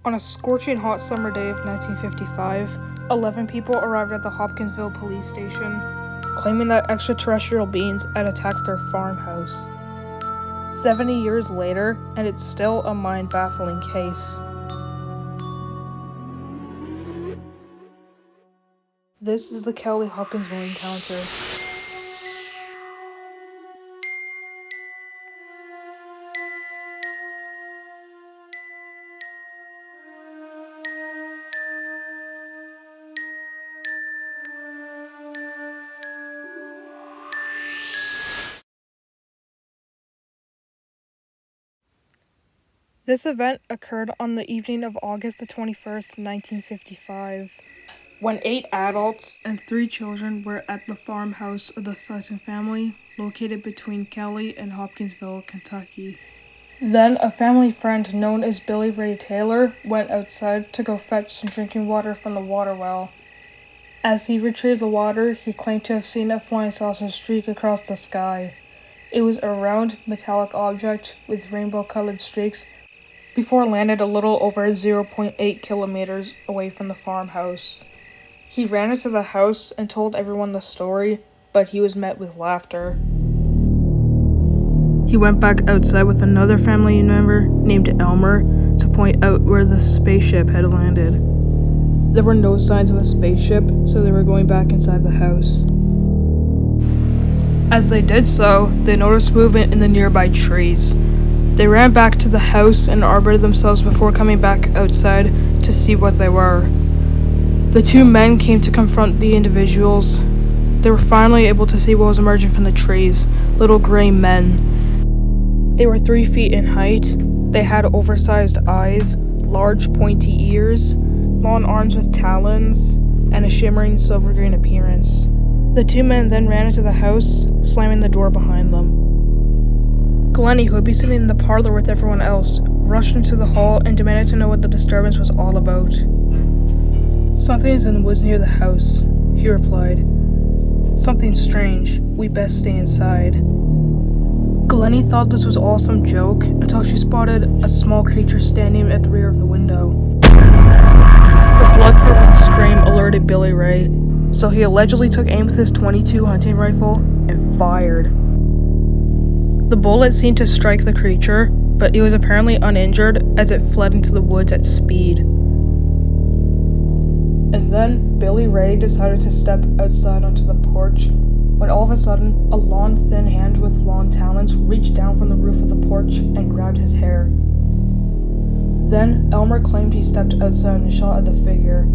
On a scorching hot summer day of 1955, 11 people arrived at the Hopkinsville Police Station, claiming that extraterrestrial beings had attacked their farmhouse. 70 years later, and it's still a mind-baffling case. This is the Kelly Hopkinsville encounter. This event occurred on the evening of August the 21st, 1955, when 8 adults and 3 children were at the farmhouse of the Sutton family, located between Kelly and Hopkinsville, Kentucky. Then a family friend known as Billy Ray Taylor went outside to go fetch some drinking water from the water well. As he retrieved the water, he claimed to have seen a flying saucer streak across the sky. It was a round, metallic object with rainbow-colored streaks before it landed a little over 0.8 kilometers away from the farmhouse. He ran into the house and told everyone the story, but he was met with laughter. He went back outside with another family member named Elmer to point out where the spaceship had landed. There were no signs of a spaceship, so they were going back inside the house. As they did so, they noticed movement in the nearby trees. They ran back to the house and arbored themselves before coming back outside to see what they were. The 2 men came to confront the individuals. They were finally able to see what was emerging from the trees, little gray men. They were 3 feet in height. They had oversized eyes, large pointy ears, long arms with talons, and a shimmering silver-green appearance. The 2 men then ran into the house, slamming the door behind them. Glennie, who had been sitting in the parlor with everyone else, rushed into the hall and demanded to know what the disturbance was all about. "Something is in the woods near the house," he replied. "Something strange. We best stay inside." Glennie thought this was all some joke until she spotted a small creature standing at the rear of the window. The blood-curdling scream alerted Billy Ray, so he allegedly took aim with his .22 hunting rifle and fired. The bullet seemed to strike the creature, but it was apparently uninjured as it fled into the woods at speed. And then Billy Ray decided to step outside onto the porch, when all of a sudden, a long, thin hand with long talons reached down from the roof of the porch and grabbed his hair. Then Elmer claimed he stepped outside and shot at the figure,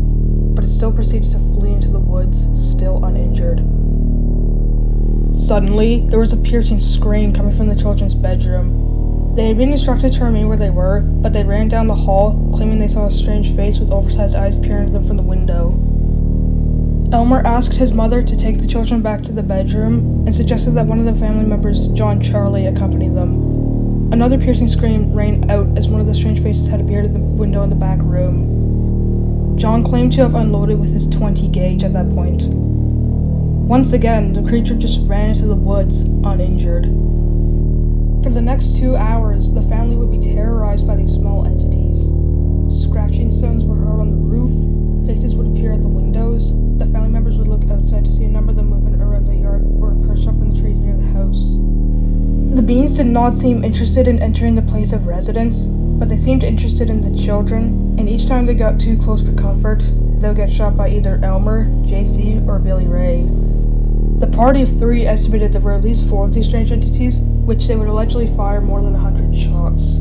but it still proceeded to flee into the woods, still uninjured. Suddenly, there was a piercing scream coming from the children's bedroom. They had been instructed to remain where they were, but they ran down the hall, claiming they saw a strange face with oversized eyes peering at them from the window. Elmer asked his mother to take the children back to the bedroom and suggested that one of the family members, John Charlie, accompany them. Another piercing scream rang out as one of the strange faces had appeared at the window in the back room. John claimed to have unloaded with his .20 gauge at that point. Once again, the creature just ran into the woods, uninjured. For the next 2 hours, the family would be terrorized by these small entities. Scratching sounds were heard on the roof, faces would appear at the windows, the family members would look outside to see a number of them moving around the yard or perched up in the trees near the house. The beings did not seem interested in entering the place of residence, but they seemed interested in the children, and each time they got too close for comfort, they would get shot by either Elmer, JC, or Billy Ray. The party of 3 estimated there were at least 4 of these strange entities, which they would allegedly fire more than 100 shots.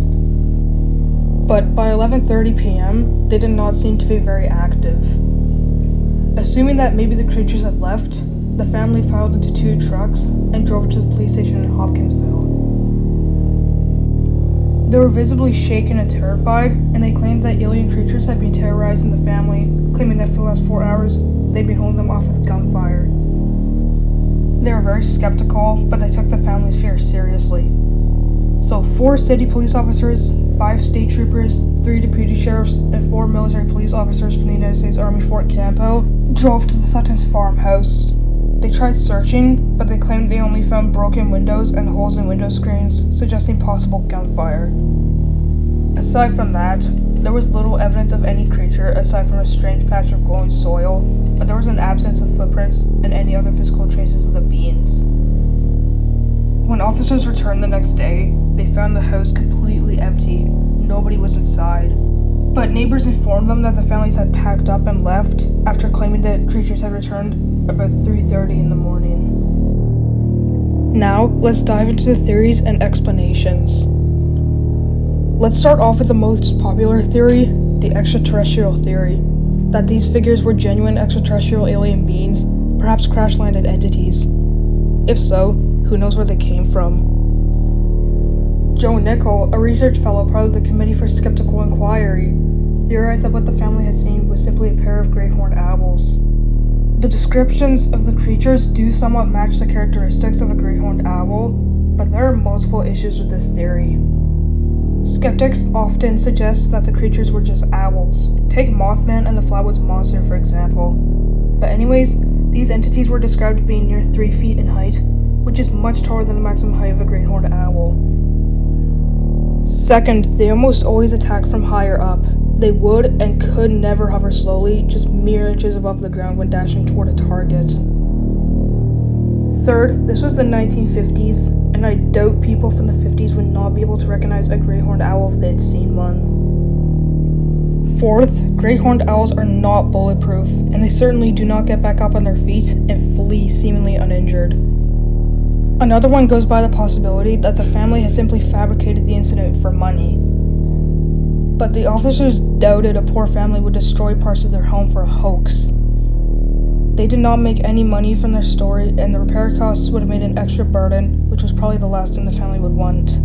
But by 11:30 p.m., they did not seem to be very active. Assuming that maybe the creatures had left, the family filed into 2 trucks and drove to the police station in Hopkinsville. They were visibly shaken and terrified, and they claimed that alien creatures had been terrorizing the family, claiming that for the last 4 hours, they'd been holding them off with gunfire. They were very skeptical, but they took the family's fear seriously. So 4 city police officers, 5 state troopers, 3 deputy sheriffs, and 4 military police officers from the United States Army Fort Campbell drove to the Sutton's farmhouse. They tried searching, but they claimed they only found broken windows and holes in window screens, suggesting possible gunfire. Aside from that, there was little no evidence of any creature aside from a strange patch of glowing soil, but there was an absence of footprints and any other physical traces of the beings. When officers returned the next day, they found the house completely empty. Nobody was inside. But neighbors informed them that the families had packed up and left after claiming that creatures had returned about 3:30 in the morning. Now, let's dive into the theories and explanations. Let's start off with the most popular theory, the extraterrestrial theory, that these figures were genuine extraterrestrial alien beings, perhaps crash-landed entities. If so, who knows where they came from? Joe Nichol, a research fellow part of the Committee for Skeptical Inquiry, theorized that what the family had seen was simply a pair of great horned owls. The descriptions of the creatures do somewhat match the characteristics of a great horned owl, but there are multiple issues with this theory. Skeptics often suggest that the creatures were just owls. Take Mothman and the Flatwoods Monster, for example. But anyways, these entities were described as being near 3 feet in height, which is much taller than the maximum height of a great horned owl. Second, they almost always attack from higher up. They would and could never hover slowly, just mere inches above the ground when dashing toward a target. Third, this was the 1950s, and I doubt people from the 50s would not be able to recognize a great horned owl if they had seen one. Fourth, great horned owls are not bulletproof, and they certainly do not get back up on their feet and flee seemingly uninjured. Another one goes by the possibility that the family had simply fabricated the incident for money. But the officers doubted a poor family would destroy parts of their home for a hoax. They did not make any money from their story, and the repair costs would have made an extra burden, which was probably the last thing the family would want.